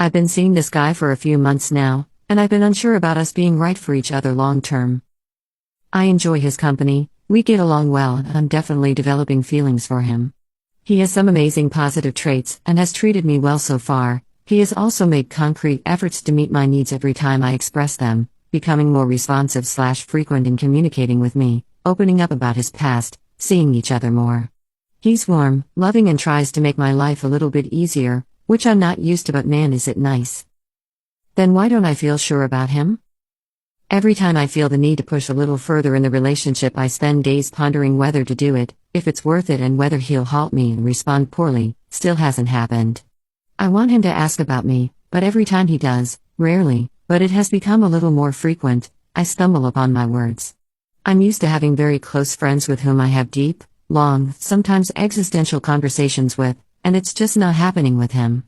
I've been seeing this guy for a few months now, and I've been unsure about us being right for each other long term. I enjoy his company, we get along well, and I'm definitely developing feelings for him. He has some amazing positive traits and has treated me well so far. He has also made concrete efforts to meet my needs every time I express them, becoming more responsive/frequent in communicating with me, opening up about his past, seeing each other more. He's warm, loving, and tries to make my life a little bit easier, which I'm not used to, but man is it nice. Then why don't I feel sure about him? Every time I feel the need to push a little further in the relationship, I spend days pondering whether to do it, if it's worth it, and whether he'll halt me and respond poorly. Still hasn't happened. I want him to ask about me, but every time he does, rarely, but it has become a little more frequent, I stumble upon my words. I'm used to having very close friends with whom I have deep, long, sometimes existential conversations with, and it's just not happening with him.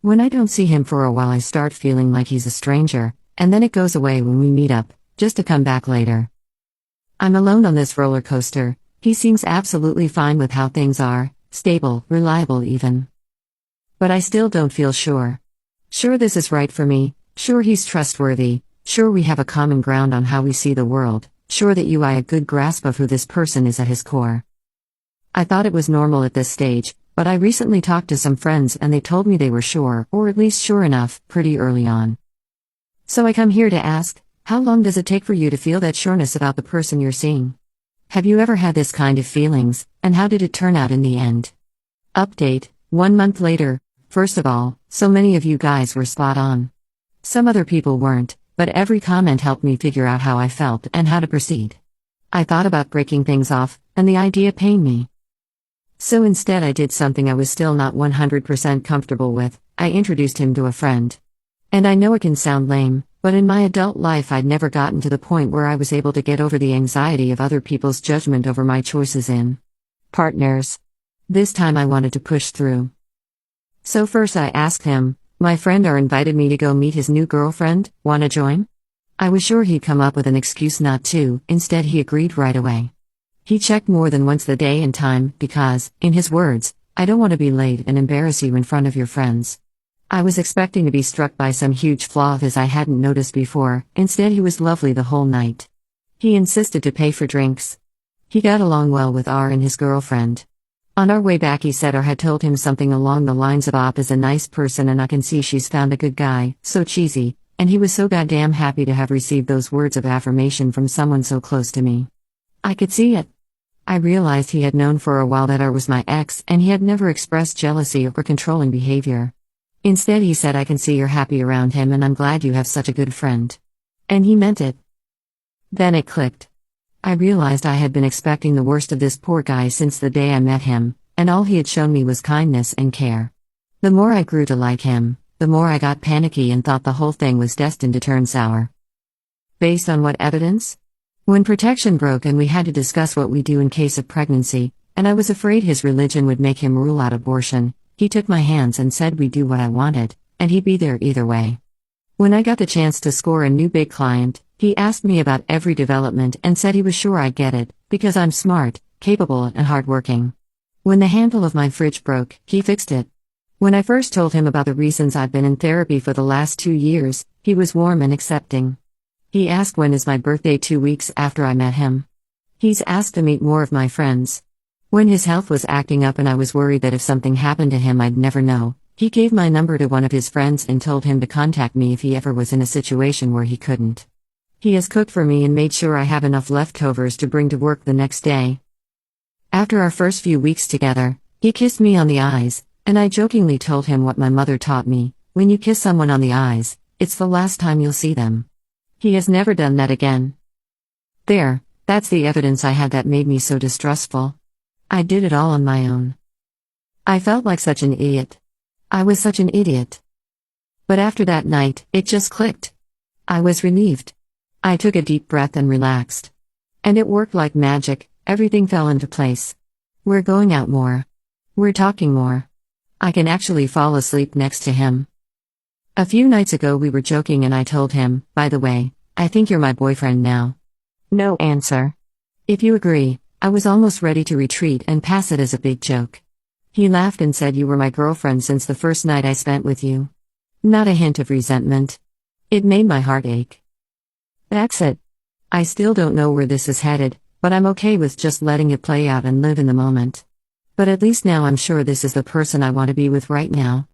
When I don't see him for a while, I start feeling like he's a stranger, and then it goes away when we meet up, just to come back later. I'm alone on this roller coaster. He seems absolutely fine with how things are, stable, reliable even. But I still don't feel sure. Sure this is right for me, sure he's trustworthy, sure we have a common ground on how we see the world, sure that I have a good grasp of who this person is at his core. I thought it was normal at this stage, but I recently talked to some friends and they told me they were sure, or at least sure enough, pretty early on. So I come here to ask, how long does it take for you to feel that sureness about the person you're seeing? Have you ever had this kind of feelings, and how did it turn out in the end? Update, 1 month later. First of all, so many of you guys were spot on. Some other people weren't, but every comment helped me figure out how I felt and how to proceed. I thought about breaking things off, and the idea pained me. So instead I did something I was still not 100% comfortable with. I introduced him to a friend. And I know it can sound lame, but in my adult life I'd never gotten to the point where I was able to get over the anxiety of other people's judgment over my choices in partners. This time I wanted to push through. So first I asked him, my friend invited me to go meet his new girlfriend, wanna join? I was sure he'd come up with an excuse not to, instead he agreed right away. He checked more than once the day and time, because, in his words, I don't want to be late and embarrass you in front of your friends. I was expecting to be struck by some huge flaw of his I hadn't noticed before. Instead he was lovely the whole night. He insisted to pay for drinks. He got along well with R and his girlfriend. On our way back he said R had told him something along the lines of Op is a nice person and I can see she's found a good guy, so cheesy, and he was so goddamn happy to have received those words of affirmation from someone so close to me. I could see it. I realized he had known for a while that R was my ex and he had never expressed jealousy or controlling behavior. Instead he said I can see you're happy around him and I'm glad you have such a good friend. And he meant it. Then it clicked. I realized I had been expecting the worst of this poor guy since the day I met him, and all he had shown me was kindness and care. The more I grew to like him, the more I got panicky and thought the whole thing was destined to turn sour. Based on what evidence? When protection broke and we had to discuss what we do in case of pregnancy, and I was afraid his religion would make him rule out abortion, he took my hands and said we'd do what I wanted, and he'd be there either way. When I got the chance to score a new big client, he asked me about every development and said he was sure I'd get it, because I'm smart, capable, and hardworking. When the handle of my fridge broke, he fixed it. When I first told him about the reasons I'd been in therapy for the last 2 years, he was warm and accepting. He asked when is my birthday 2 weeks after I met him. He's asked to meet more of my friends. When his health was acting up and I was worried that if something happened to him I'd never know, he gave my number to one of his friends and told him to contact me if he ever was in a situation where he couldn't. He has cooked for me and made sure I have enough leftovers to bring to work the next day. After our first few weeks together, he kissed me on the eyes, and I jokingly told him what my mother taught me: when you kiss someone on the eyes, it's the last time you'll see them. He has never done that again. There, that's the evidence I had that made me so distrustful. I did it all on my own. I felt like such an idiot. I was such an idiot. But after that night, it just clicked. I was relieved. I took a deep breath and relaxed. And it worked like magic, everything fell into place. We're going out more. We're talking more. I can actually fall asleep next to him. A few nights ago we were joking and I told him, by the way, I think you're my boyfriend now. No answer. If you agree, I was almost ready to retreat and pass it as a big joke. He laughed and said you were my girlfriend since the first night I spent with you. Not a hint of resentment. It made my heart ache. That's it. I still don't know where this is headed, but I'm okay with just letting it play out and live in the moment. But at least now I'm sure this is the person I want to be with right now.